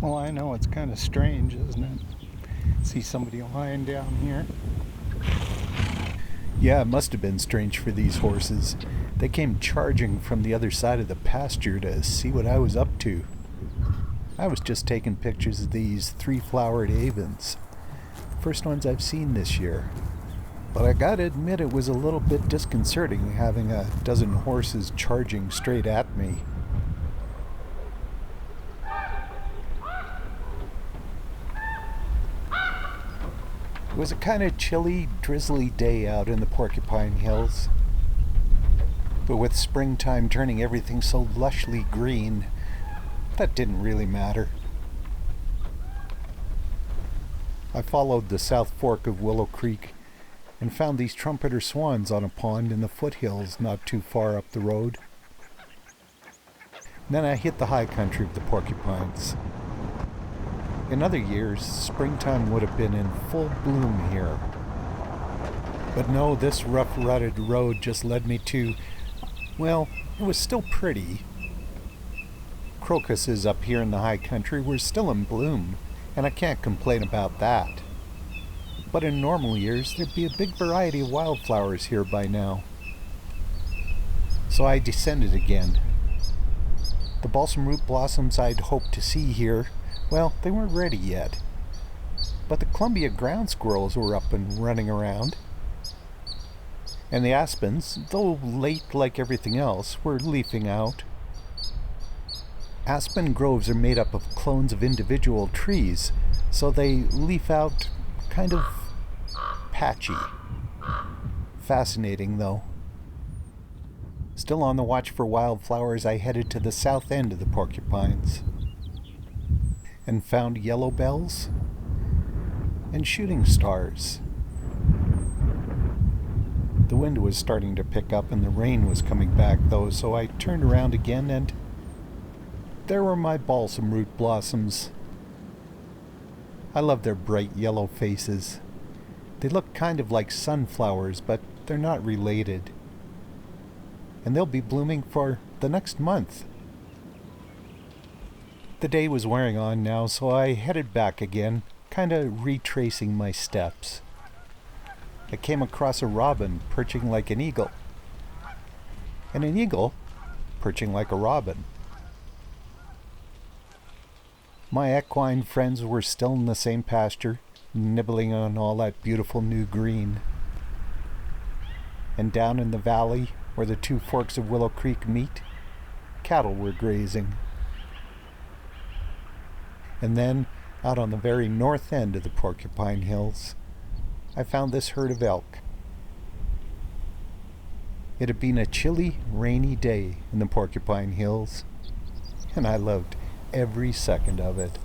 Well, I know it's kind of strange, isn't it? See somebody lying down here. Yeah, it must have been strange for these horses. They came charging from the other side of the pasture to see what I was up to. I was just taking pictures of these three-flowered avens. First ones I've seen this year. But I gotta admit it was a little bit disconcerting having a dozen horses charging straight at me. It was a kind of chilly, drizzly day out in the Porcupine Hills. But with springtime turning everything so lushly green, that didn't really matter. I followed the south fork of Willow Creek and found these trumpeter swans on a pond in the foothills not too far up the road. Then I hit the high country of the porcupines. In other years, springtime would have been in full bloom here. But no, this rough, rutted road just led me to, well, it was still pretty. Crocuses up here in the high country were still in bloom, and I can't complain about that. But in normal years, there'd be a big variety of wildflowers here by now. So I descended again. The balsam root blossoms I'd hoped to see here, well, they weren't ready yet. But the Columbia ground squirrels were up and running around. And the aspens, though late like everything else, were leafing out. Aspen groves are made up of clones of individual trees, so they leaf out kind of patchy. Fascinating, though. Still on the watch for wildflowers, I headed to the south end of the porcupines and found yellow bells and shooting stars. The wind was starting to pick up and the rain was coming back, though, so I turned around again and there were my balsam root blossoms. I love their bright yellow faces. They look kind of like sunflowers, but they're not related. And they'll be blooming for the next month. The day was wearing on now, so I headed back again, kind of retracing my steps. I came across a robin perching like an eagle, and an eagle perching like a robin. My equine friends were still in the same pasture, nibbling on all that beautiful new green. And down in the valley, where the two forks of Willow Creek meet, cattle were grazing. And then, out on the very north end of the Porcupine Hills, I found this herd of elk. It had been a chilly, rainy day in the Porcupine Hills, and I loved every second of it.